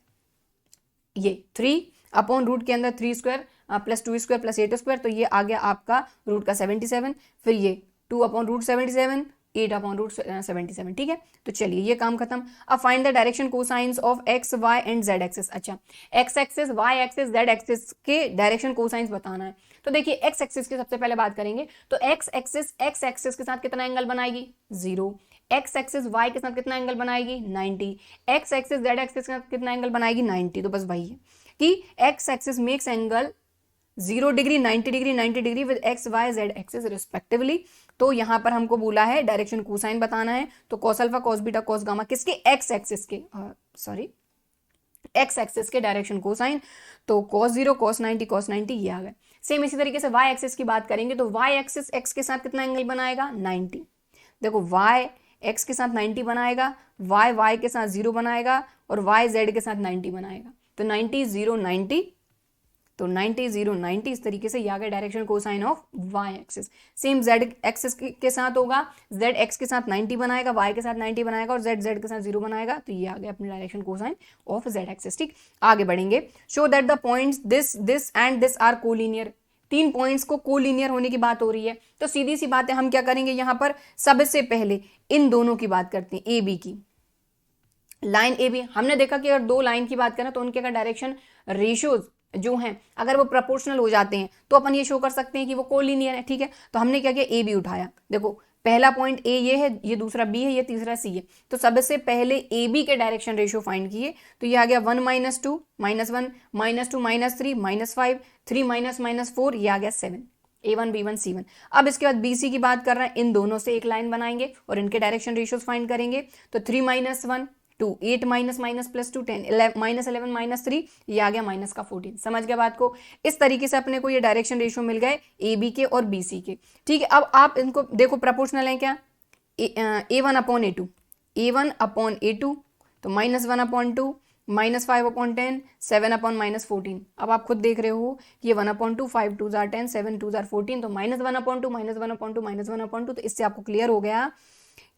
ये 3 अपॉन रूट के अंदर 3 square plus 2 square plus 8 square, तो ये आ गया आपका रूट का 77। फिर ये 2 अपॉन रूट 77, 8 अपॉन रूट 77, ठीक है। तो चलिए ये काम खत्म। अब find the direction cosines of X Y and Z axis. अच्छा, X axis, Y axis, Z axis के डायरेक्शन कोसाइंस बताना है। तो देखिए एक्स एक्सिस की सबसे पहले बात करेंगे। तो एक्स एक्सिस के साथ कितना एंगल बनाएगी? 0। एक्स एक्सिस वाई के साथ कितना एंगल बनाएगी? 90। एक्स एक्सिस जेड एक्सिस के साथ कितना एंगल बनाएगी? 90। तो बस वही है कि X axis makes angle 0 degree, 90 degree, 90 degree with X Y Z axis respectively. तो यहां पर हमको बोला है डायरेक्शन कोसाइन बताना है। तो cos alpha cos beta cos gamma किसके? एक्स एक्सिस के, सॉरी एक्स एक्सिस के डायरेक्शन कोसाइन। तो cos 0 cos 90 cos 90 ये आ गए। सेम इसी तरीके से वाई एक्सिस की बात करेंगे। तो वाई एक्सिस एक्स के साथ कितना एंगल बनाएगा? 90। देखो वाई एक्स के साथ 90 बनाएगा, वाई वाई के साथ 0 बनाएगा, और वाई जेड के साथ 90 बनाएगा। तो 90 0 90, तो 90 0 90, इस तरीके से ये आ गया direction cosine of Y axis. Same Z axis के साथ होगा, जेड एक्स के साथ 90 बनाएगा, वाई के साथ 90 बनाएगा, और जेड जेड के साथ 0 बनाएगा। तो ये आ गया अपने direction cosine of Z axis, ठीक। आगे बढ़ेंगे। Show that the points this this and this are collinear. 3 points को कोलिनियर होने की बात हो रही है। तो सीधी सी बात है, हम क्या करेंगे यहाँ पर? सबसे पहले इन दोनों की बात करते हैं, ए बी की। लाइन ए बी, हमने देखा कि अगर 2 लाइन की बात करें तो उनके का डायरेक्शन रेशियोज जो हैं अगर वो प्रोपोर्शनल हो जाते हैं तो अपन ये शो कर सकते हैं कि वो कोलिनियर है, ठीक है। तो हमने क्या किया? ए बी उठाया। देखो पहला पॉइंट ए ये है, ये दूसरा बी है, ये तीसरा सी है। तो सबसे पहले ए बी के डायरेक्शन रेशियो फाइंड किए। तो ये आ गया 1 - 2 -1 -2 -3 -5, 3 -4, ये आ गया 7। A1 B1 C1। अब इसके बाद BC की बात कर रहे हैं, इन दोनों से एक लाइन बनाएंगे और इनके डायरेक्शन रेशियोज फाइंड करेंगे। तो 3 - 1 2, 8 - +2 10, -11 -3, ये आ गया माइनस का 14। समझ गया बात को? इस तरीके से अपने को ये डायरेक्शन रेशियो मिल गए AB के और BC के, ठीक है। अब आप इनको देखो, प्रोपोर्शनल है क्या? A1 upon A2, A1 upon A2, तो -1 अपॉन 2, -5 अपॉन 10, 7 अपॉन -14। अब आप खुद देख रहे हो कि ये 1 अपॉन 2, 5 2 10, 7 2 14, तो -1 अपॉन 2, -1 अपॉन 2, -1 अपॉन 2। तो इससे आपको क्लियर हो गया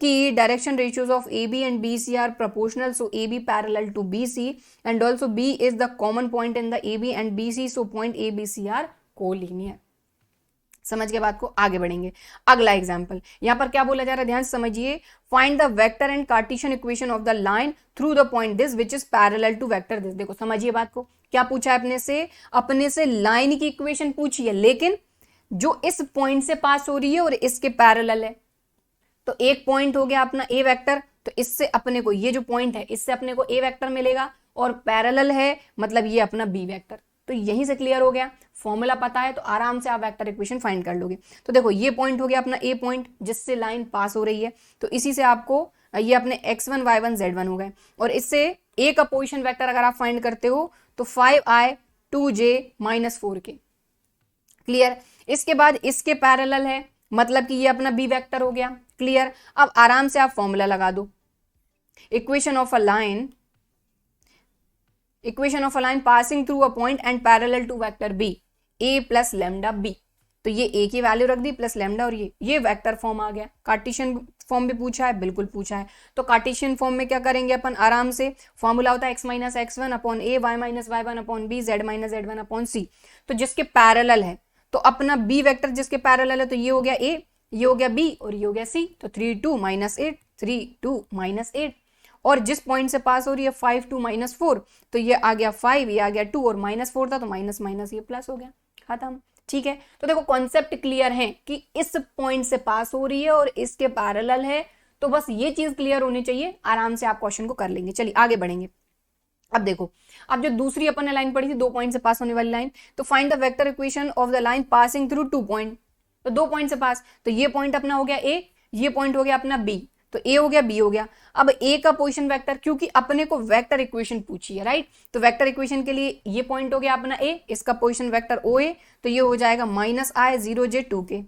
कि direction ratios of AB and BC are proportional, so AB parallel to BC and also B is the common point in the AB and BC, so point ABC are collinear. समझ के बात को? आगे बढ़ेंगे। अगला एग्जांपल, यहां पर क्या बोला जा रहा है, ध्यान से समझिए। Find the vector and Cartesian equation of the line through the point this which is parallel to vector this. देखो समझिए बात को, क्या पूछा है अपने से लाइन की इक्वेशन पूछी है, लेकिन जो इस पॉइंट से पास हो रही है और इसके पैरेलल है। तो एक पॉइंट हो गया अपना ए वेक्टर, तो इससे अपने को ये जो पॉइंट है इससे अपने को ए वेक्टर मिलेगा, और पैरेलल है मतलब ये अपना बी वेक्टर। तो यहीं से क्लियर हो गया, फॉर्मूला पता है तो आराम से आप वेक्टर इक्वेशन फाइंड कर लोगे। तो देखो ये पॉइंट हो गया अपना ए पॉइंट जिससे लाइन पास हो रही है, तो इसी से आपको ये अपने x1 y1 z1 हो गए, और इससे ए का पोजिशन वेक्टर अगर आप फाइंड करते हो तो 5i 2j -4k। क्लियर? इसके बाद इसके पैरेलल है, मतलब कि ये अपना बी वेक्टर हो गया। क्लियर? अब आराम से आप फॉर्मूला लगा दो। Equation of a line passing through a point and parallel to vector B, A plus lambda B. तो ये ए की वैल्यू रख दी प्लस लैम्डा, और ये वेक्टर फॉर्म आ गया। कार्टेशियन फॉर्म भी पूछा है, बिल्कुल पूछा है। तो कार्टेशियन फॉर्म में क्या करेंगे अपन आराम से, फॉर्मूला होता है x minus X one upon A, Y minus Y one upon B, Z minus Z one upon C. तो जिसके पैरेलल है, तो अपना बी वेक्टर जिसके पैरेलल है, तो ये हो गया ए, ये हो गया बी और ये हो गया सी। तो 3 2 माइनस 8, 3 2 माइनस 8। और जिस पॉइंट से पास हो रही है 5 2 माइनस 4, तो ये आ गया 5, ये आ गया 2 और माइनस 4 था तो माइनस माइनस ये प्लस हो गया, खत्म। ठीक है, तो देखो कॉन्सेप्ट क्लियर है कि इस पॉइंट से पास हो रही है और इसके पैरेलल है, तो बस ये चीज क्लियर होनी चाहिए, आराम से आप क्वेश्चन को कर लेंगे। चलिए आगे बढ़ेंगे। अब देखो, अब जो दूसरी अपन ने लाइन पढ़ी थी 2 पॉइंट से पास होने वाली लाइन, तो find the vector equation of the line passing through 2 point. तो 2 पॉइंट से पास, तो ये पॉइंट अपना हो गया ए, ये पॉइंट हो गया अपना बी, तो ए हो गया बी हो गया। अब ए का पोजीशन वेक्टर, क्योंकि अपने को वेक्टर इक्वेशन पूछी है, राइट, तो वेक्टर इक्वेशन के लिए ये पॉइंट हो गया अपना ए, इसका पोजीशन वेक्टर ओ ए, तो ये हो जाएगा माइनस आई 0 j 2 के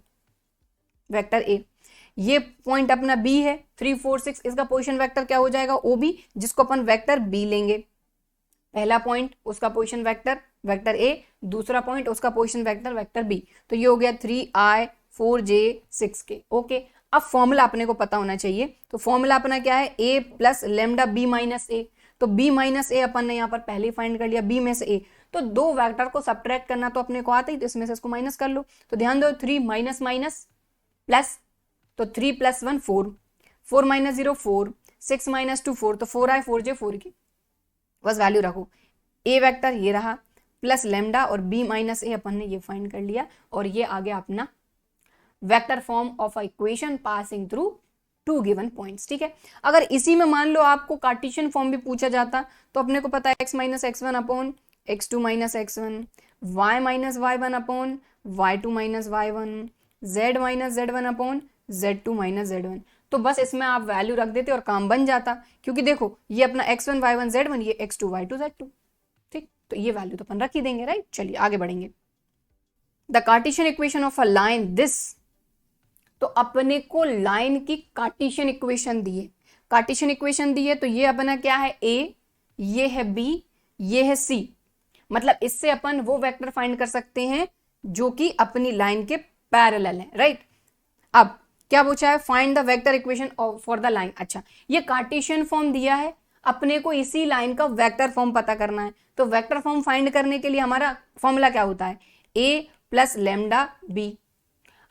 वेक्टर ए। ये पॉइंट अपना बी है 3 4 6, इसका पोजीशन वेक्टर क्या हो जाएगा ओ बी, जिसको अपन वेक्टर बी लेंगे। पहला पॉइंट उसका पोजीशन वेक्टर वेक्टर ए, दूसरा पॉइंट उसका पोजीशन वेक्टर वेक्टर बी, तो ये हो गया 3i 4j 6k। ओके, अब फॉर्मूला अपने को पता होना चाहिए, तो फॉर्मूला अपना क्या है, a plus lambda b minus A. तो b माइनस ए अपन ने यहाँ पर पहले ही फाइंड कर लिया, b में से a, तो दो वेक्टर को सब्ट्रैक्ट करना तो अपने को आता ही, तो इसमें से इसको माइनस कर लो। तो ध्यान दो 3 माइनस माइनस प्लस, तो 3 + 1 4, 4 माइनस 0 4, 6 माइनस 2 4, तो 4i 4j 4 की बस वैल्यू रखो। ए वेक्टर ये रहा प्लस लेमडा और b माइनस ए अपन ने ये फाइंड कर लिया, और ये आ गया अपना vector form of a equation passing through 2 given points. ठीक है, अगर इसी में मान लो आपको कार्टेशियन फॉर्म भी पूछा जाता, तो अपने को पता है x minus X one upon x2 minus x1, y minus y1 upon y2 minus y1, z minus z1 upon z2 minus z1। तो बस इसमें आप वैल्यू रख देते और काम बन जाता, क्योंकि देखो ये अपना x1 y1 z1, ये x2 y2 z2। ठीक, तो ये वैल्यू तो अपन रख ही देंगे, राइट। चलिए आगे बढ़ेंगे। The Cartesian equation of a line this, तो अपने को लाइन की कार्टेशियन इक्वेशन दी है, कार्टेशियन इक्वेशन दी है, तो ये अपना क्या है ए, ये है बी, ये है सी। मतलब इससे अपन वो वेक्टर फाइंड कर सकते हैं जो कि अपनी लाइन के पैरेलल है, राइट। अब क्या पूछा है, find the vector equation for the line. अच्छा, ये कार्टेशियन फॉर्म दिया है, अपने को इसी लाइन का वेक्टर फॉर्म पता करना है। तो वेक्टर फॉर्म फाइंड करने के लिए हमारा फॉर्मूला क्या होता है, ए प्लस लेमडा बी।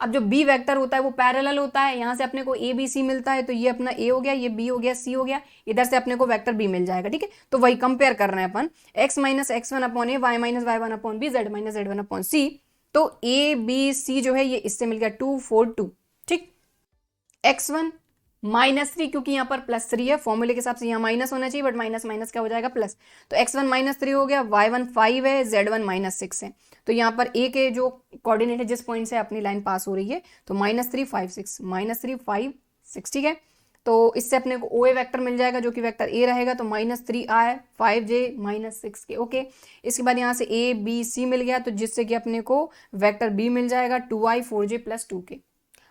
अब जो बी वेक्टर होता है वो पैरेलल होता है, यहां से अपने को ए बी सी मिलता है, तो ये अपना ए हो गया, ये बी हो गया, सी हो गया, इधर से अपने को वेक्टर बी मिल जाएगा। ठीक है, तो वही कंपेयर कर रहे हैं अपन, x minus X one upon A, Y minus Y one upon B, Z minus Z one upon C. तो ए बी सी जो है ये इससे मिल गया 2 4 2। ठीक, x1 माइनस 3, क्योंकि यहाँ पर प्लस 3 है, फॉर्मूले के हिसाब से यहाँ माइनस होना चाहिए, बट माइनस माइनस क्या हो जाएगा प्लस, तो x1 माइनस 3 हो गया, y1 5 है, z1 माइनस 6 है। तो यहाँ पर a के जो कोऑर्डिनेट है जिस पॉइंट से अपनी लाइन पास हो रही है, तो -3 5 6, -3 5 6। ठीक है, तो इससे अपने को OA वेक्टर मिल जाएगा जो कि वेक्टर A रहेगा, तो -3i 5j -6k। ओके, इसके बाद यहाँ से A B C मिल गया, तो जिससे कि अपने को वेक्टर B मिल जाएगा 2i 4j + 2k।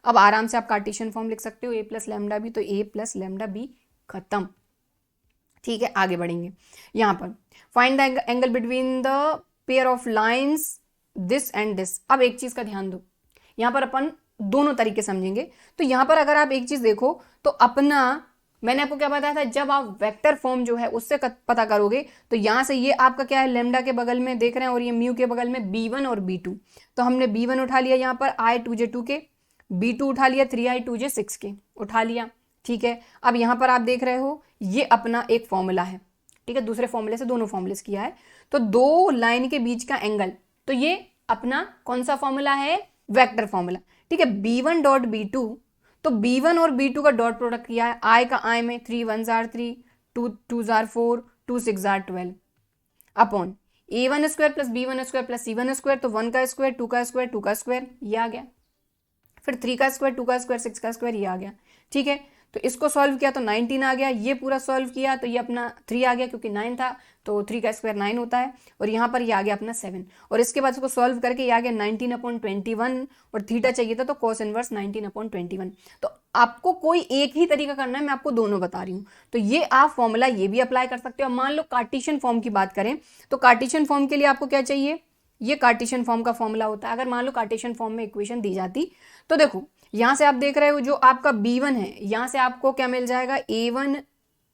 अब आराम से आप कार्टेशियन फॉर्म लिख सकते हो, a प्लस लेमडा बी, तो a प्लस लेमडा बी, खत्म। ठीक है, आगे बढ़ेंगे। यहाँ पर find the angle between the pair of lines this and this. अब एक चीज का ध्यान दो, यहाँ पर अपन दोनों तरीके समझेंगे। तो यहाँ पर अगर आप एक चीज देखो, तो अपना मैंने आपको क्या बताया था, जब आप वेक्टर फॉर्म जो है उससे पता करोगे, तो यहाँ से ये आपका क्या है, लेमडा के बगल में देख रहे हैं, और ये म्यू के बगल में b1 और b2। तो हमने b1 उठा लिया यहाँ पर i 2j 2k, b2 उठा लिया 3i 2j 6k उठा लिया। ठीक है, अब यहाँ पर आप देख रहे हो ये अपना एक फॉर्मूला है। ठीक है, दूसरे फॉर्मूले से दोनों फॉर्मूलेस किया है, तो दो लाइन के बीच का एंगल, तो ये अपना कौन सा फॉर्मूला है, वेक्टर फॉर्मूला। ठीक है, b1 डॉट b2, तो b1 और b2 का डॉट प्रोडक्ट किया है, i का i में 3 1s are 3, 2 2s are 4, 2 6s are 12 upon a1 square plus b1 square plus c1 square, तो 1 का स्क्वायर 2 का स्क्वायर 2 का स्क्वायर, ये आ गया। फिर 3 का स्क्वायर 2 का स्क्वायर 6 का स्क्वायर, ये आ गया। ठीक है, तो इसको सॉल्व किया तो 19 आ गया, ये पूरा सॉल्व किया तो ये अपना 3 आ गया, क्योंकि 9 था तो 3 का स्क्वायर 9 होता है, और यहाँ पर ये आ गया अपना 7, और इसके बाद इसको सॉल्व करके ये आ गया 19/21, और थीटा चाहिए था तो cos इनवर्स 19/21। तो आपको कोई एक ही तरीका करना है, मैं आपको दोनों बता रही हूँ। तो ये आप फॉर्मूला ये भी अप्लाई कर सकते हो। मान लो कार्टेशियन फॉर्म की बात करें, तो कार्टेशियन फॉर्म के लिए आपको क्या चाहिए, ये कार्टेशियन फॉर्म का फॉर्मूला होता है। अगर मान लो कार्टेशियन फॉर्म में इक्वेशन दी जाती तो देखो यहां से आप देख रहे हो जो आपका b1 है, यहां से आपको क्या मिल जाएगा a1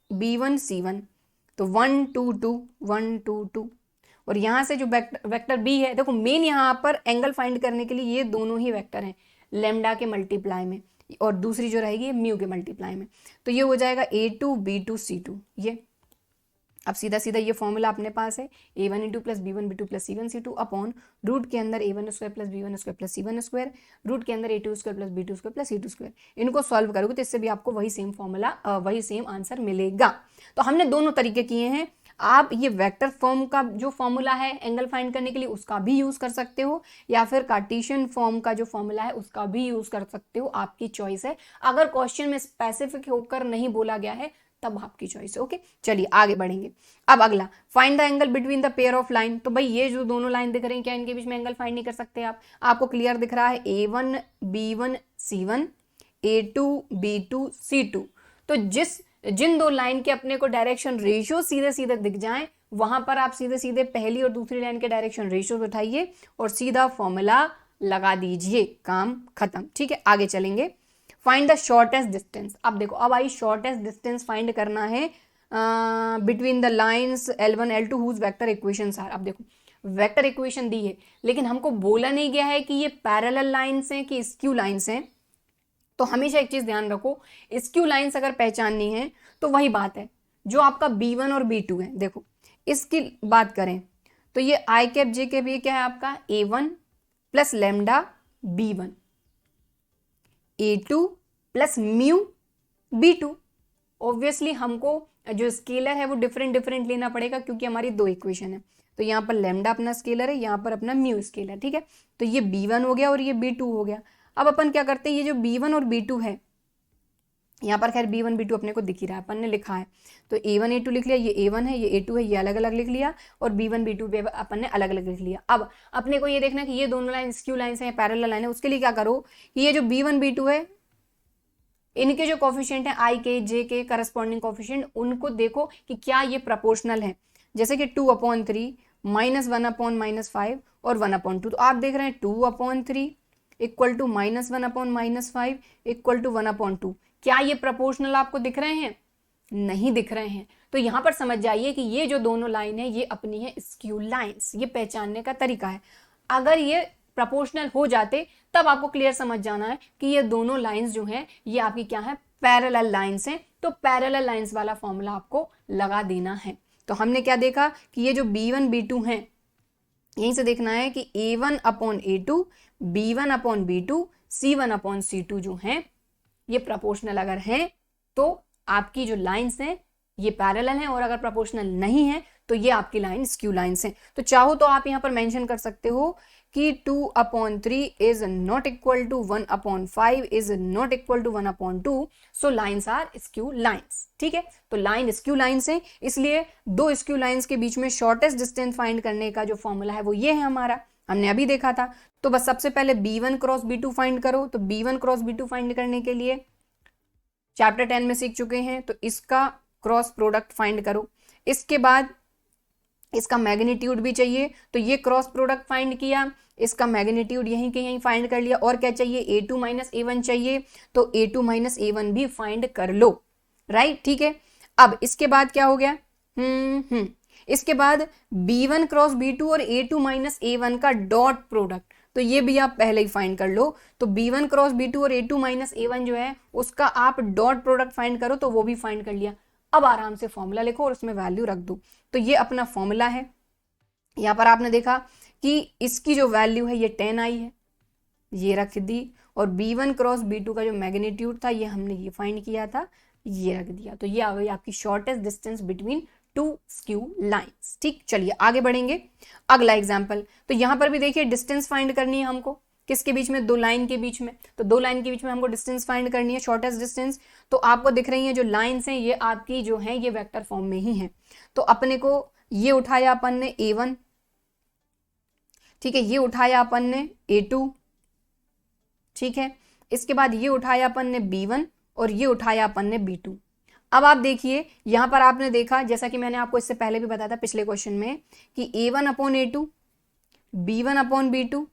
b1 c1, तो 1 2 2 1 2 2, और यहां से जो वेक्टर b है, देखो मेन यहां पर एंगल फाइंड करने के लिए ये दोनों ही वेक्टर हैं लेमडा के मल्टीप्लाई में, और दूसरी जो रहेगी म्यू के मल्टीप्लाई में, तो ये हो जाएगा a2 b2 c2। ये अब सीधा सीधा ये फॉर्मूला अपने पास है a1 into plus b1 b2 plus c1 c2 upon root के अंदर a1 square plus b1 square plus c1 square, root के अंदर a2 square plus b2 square plus c2 square. इनको सॉल्व करोगे तो इससे भी आपको वही सेम फॉर्मूला वही सेम आंसर मिलेगा। तो हमने दोनों तरीके किए हैं। आप ये वेक्टर फॉर्म का जो फॉर्मूला है एंगल फाइंड करने के लिए उसका भी यूज कर सकते हो, या फिर कार्टेशियन फॉर्म का जो फॉर्मूला है उसका भी यूज कर सकते हो, आपकी चॉइस है। अगर क्वेश्चन में स्पेसिफिक होकर नहीं बोला गया है तब आपकी चॉइस है। ओके, चलिए आगे बढ़ेंगे। अब अगला, find the angle between the pair of line. तो भाई ये जो दोनों लाइन दिख रही हैं, क्या इनके बीच में एंगल फाइंड नहीं कर सकते आप? आपको क्लियर दिख रहा है a1 b1 c1 a2 b2 c2। तो जिन दो लाइन के अपने को डायरेक्शन रेशियो सीधे सीधे दिख जाएं, वहां पर आप सीधे सीधे पहली और दूसरी लाइन के डायरेक्शन रेशियो उठाइए और सीधा फॉर्मूला लगा दीजिए, काम खत्म। ठीक है, आगे चलेंगे। Find the shortest distance. अब देखो, अब आई शॉर्टेस्ट डिस्टेंस फाइंड करना है between the lines L1 L2 whose vector equations are. अब देखो वेक्टर इक्वेशन दी है, लेकिन हमको बोला नहीं गया है कि ये पैरेलल लाइंस हैं कि स्क्यू लाइंस हैं। तो हमेशा एक चीज ध्यान रखो, स्क्यू लाइंस अगर पहचाननी है तो वही बात है जो आपका b1 और b2 है। देखो इसकी बात करें तो ये आई कैप जे कैप ये क्या है आपका a1 plus lambda b1, a2 plus mu b2। Obviously हमको जो स्केलर है वो डिफरेंट लेना पड़ेगा क्योंकि हमारी दो इक्वेशन है। तो यहाँ पर लेमडा अपना स्केलर है, यहाँ पर अपना म्यू स्केलर। ठीक है, तो ये b1 हो गया और ये b2 हो गया। अब अपन क्या करते हैं, ये जो b1 और b2 है, यहाँ पर खैर b1 b2 अपने को दिख ही रहा है, अपन ने लिखा है, तो a1 a2 लिख लिया, ये a1 है ये a2 है, ये अलग अलग लिख लिया, और b1 b2 पे अपन ने अलग अलग लिख लिया। अब अपने को ये देखना है कि ये दोनों लाइन स्क्यू लाइन है, पैरेलल लाइन है। उसके लिए क्या करो कि ये जो b1 b2 है, इनके जो कोफिशिएंट है आई के जे के करस्पॉन्डिंग कोफिशिएंट, उनको देखो कि क्या ये प्रपोर्शनल है। जैसे कि 2/3 -1/-5 और 1/2। तो आप देख रहे हैं 2/3 इक्वल टू -1/-5 इक्वल टू 1/2। क्या ये प्रपोर्शनल आपको दिख रहे हैं? नहीं दिख रहे हैं। तो यहां पर समझ जाइए कि ये जो दोनों लाइन है ये अपनी है स्क्यू लाइंस। ये पहचानने का तरीका है। अगर ये प्रपोर्शनल हो जाते तब आपको क्लियर समझ जाना है कि ये दोनों लाइंस जो हैं ये आपकी क्या है, पैरेलल लाइंस हैं। तो पैरेलल लाइंस वाला फॉर्मूला आपको लगा देना है। तो हमने क्या देखा कि ये जो b1 b2 हैं, यहीं से देखना है कि a1/a2 b1/b2 c1/c2 जो हैं ये प्रपोर्शनल अगर हैं तो आपकी जो लाइंस हैं ये पैरेलल हैं, और अगर प्रपोर्शनल नहीं है तो ये आपकी लाइन स्क्यू लाइंस हैं। तो चाहो तो आप यहां पर मेंशन कर सकते हो कि 2/3 is not equal to 1/5 is not equal to 1/2, so lines are skew lines. ठीक है, तो लाइन स्क्यू लाइंस है, इसलिए दो स्क्यू लाइंस के बीच में शॉर्टेस्ट डिस्टेंस फाइंड करने का जो फॉर्मूला है वो ये है हमारा, हमने अभी देखा था। तो बस सबसे पहले b1 क्रॉस b2 फाइंड करो। तो b1 क्रॉस b2 फाइंड करने के लिए चैप्टर 10 में सीख चुके हैं, तो इसका क्रॉस प्रोडक्ट फाइंड करो। इसके बाद इसका मैग्नीट्यूड भी चाहिए, तो ये क्रॉस प्रोडक्ट फाइंड किया, इसका मैग्नीट्यूड यहीं के यहीं फाइंड कर लिया। और क्या चाहिए, a2 माइनस a1 चाहिए, तो a2 माइनस a1 भी फाइंड कर लो। राइट, ठीक है। अब इसके बाद क्या हो गया, इसके बाद b1 क्रॉस b2 और a2 माइनस a1 का डॉट प्रोडक्ट, तो ये भी आप पहले ही फाइंड कर लो। तो b1 क्रॉस b2 और a2 माइनस a1 जो है उसका आप डॉट प्रोडक्ट फाइंड करो, तो वो भी फाइंड कर लिया। अब आराम से फॉर्मूला लिखो और उसमें वैल्यू रख दो। तो ये अपना फॉर्मूला है। यहां पर आपने देखा कि इसकी जो वैल्यू है ये 10 आई है, ये रख दी, और b1 क्रॉस b2 का जो मैग्नीट्यूड था ये हमने ये फाइंड किया था, ये रख दिया। तो ये आ गई आपकी shortest distance between two skew lines. ठीक, चलिए आगे बढ़ेंगे। अगला एग्जांपल, तो यहां पर भी देखिए डिस्टेंस फाइंड करनी है हमको, किसके बीच में, दो लाइन के बीच में। तो दो लाइन के बीच में हमको डिस्टेंस फाइंड करनी है, शॉर्टेस्ट डिस्टेंस। तो आपको दिख रही है जो लाइंस हैं ये आपकी जो है ये वेक्टर फॉर्म में ही है। तो अपने को ये उठाया अपन ने a1, ठीक है, ये उठाया अपन ने a2, ठीक है, इसके बाद ये उठाया अपन ने b1 और ये उठाया अपन ने b2। अब आप देखिए यहां पर आपने देखा, जैसा कि मैंने आपको इससे पहले भी बताया था पिछले क्वेश्चन में, कि a1/a2 B1 upon B2,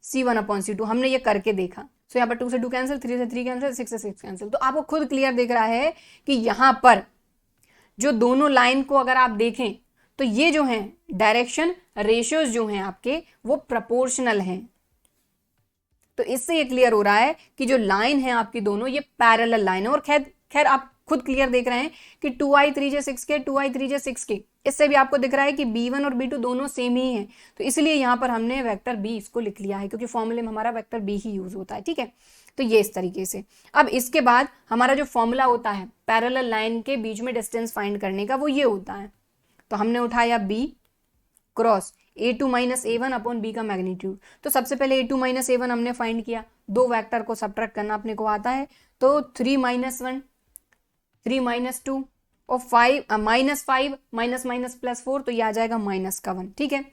C1 upon C2। हमने ये करके देखा। सो यहाँ पर 2 से 2 कैंसिल, 3 से 3 कैंसिल, 6 से 6 कैंसिल। तो आपको खुद क्लियर दिख रहा है कि यहाँ पर जो दोनों लाइन को अगर आप देखें तो ये जो है डायरेक्शन रेशियोज जो हैं आपके वो प्रोपोर्शनल हैं। तो इससे ये क्लियर हो रहा है कि जो लाइन है आपकी दोनों ये पैरेलल लाइन है। और खैर आप खुद क्लियर देख रहे हैं कि 2i 3j 6k 2i 3j 6k, इससे भी आपको दिख रहा है कि b1 और b2 दोनों सेम ही हैं। तो इसलिए यहां पर हमने वेक्टर b इसको लिख लिया है, क्योंकि फॉर्मूले में हमारा वेक्टर b ही यूज होता है। ठीक है, तो ये इस तरीके से। अब इसके बाद हमारा जो फॉर्मूला होता है पैरेलल लाइन के बीच में डिस्टेंस फाइंड करने का, वो ये होता है। तो हमने उठाया b cross a2 minus a1 upon b का मैग्नीट्यूड। तो सबसे पहले a2 माइनस a1 हमने फाइंड किया, दो वेक्टर को सब्ट्रैक्ट करना अपने को आता है। तो 3 माइनस 1 3 माइनस 2 और 5 माइनस 5 माइनस माइनस प्लस 4, तो ये आ जाएगा माइनस का 1। ठीक है,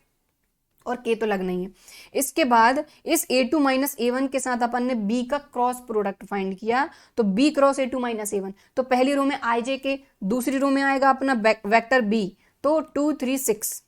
और k तो लगना ही है। इसके बाद इस a2 माइनस a1 के साथ अपन ने b का क्रॉस प्रोडक्ट फाइंड किया। तो b cross a2 minus a1, तो पहली रो में ij के, दूसरी रो में आएगा अपना वेक्टर b, तो 2 3 6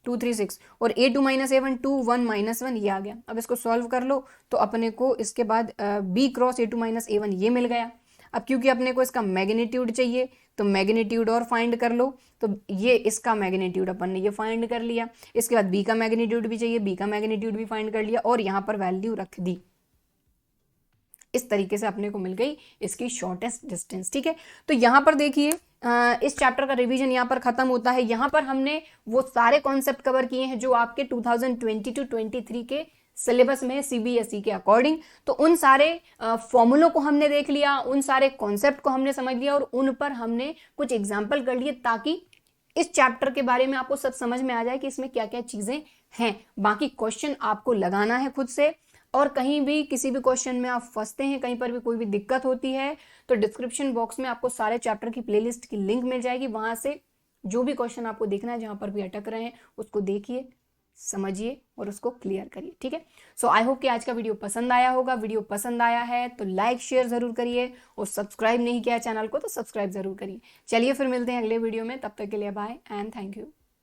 2 3 6 और a2 माइनस a1 2 1 माइनस 1, ये आ गया। अब इसको सॉल्व कर लो तो अपने को इसके बाद b cross a2 minus a1 ये मिल गया। अब क्योंकि अपने को इसका मैग्नीट्यूड चाहिए तो मैग्नीट्यूड और फाइंड कर लो। तो ये इसका मैग्नीट्यूड अपन ने ये फाइंड कर लिया। इसके बाद b का मैग्नीट्यूड भी चाहिए, b का मैग्नीट्यूड भी फाइंड कर लिया और यहाँ पर वैल्यू रख दी। इस तरीके से अपने को मिल गई इसकी शॉर्टेस्ट डिस्टेंस। ठीक है, तो यहाँ पर देखिए इस चैप्टर का रिवीजन यहाँ पर खत्म होता है। यहाँ पर हमने वो सारे कॉन्सेप्ट कवर किए हैं जो आपके 2022-23 के सिलेबस में सीबीएसई के अकॉर्डिंग। तो उन सारे फॉर्मूलों को हमने देख लिया, उन सारे कॉन्सेप्ट को हमने समझ लिया और उन पर हमने कुछ एग्जाम्पल कर लिए, ताकि इस चैप्टर के बारे में आपको सब समझ में आ जाए कि इसमें क्या क्या चीजें हैं। बाकी क्वेश्चन आपको लगाना है खुद से, और कहीं भी किसी भी क्वेश्चन में आप फंसते हैं, कहीं पर भी कोई भी दिक्कत होती है, तो डिस्क्रिप्शन बॉक्स में आपको सारे चैप्टर की प्लेलिस्ट की लिंक मिल जाएगी। वहां से जो भी क्वेश्चन आपको देखना है, जहां पर भी अटक रहे हैं, उसको देखिए, समझिए और उसको क्लियर करिए। ठीक है, सो आई होप कि आज का वीडियो पसंद आया होगा। वीडियो पसंद आया है तो लाइक शेयर जरूर करिए, और सब्सक्राइब नहीं किया चैनल को तो सब्सक्राइब जरूर करिए। चलिए फिर मिलते हैं अगले वीडियो में, तब तक के लिए बाय एंड थैंक यू।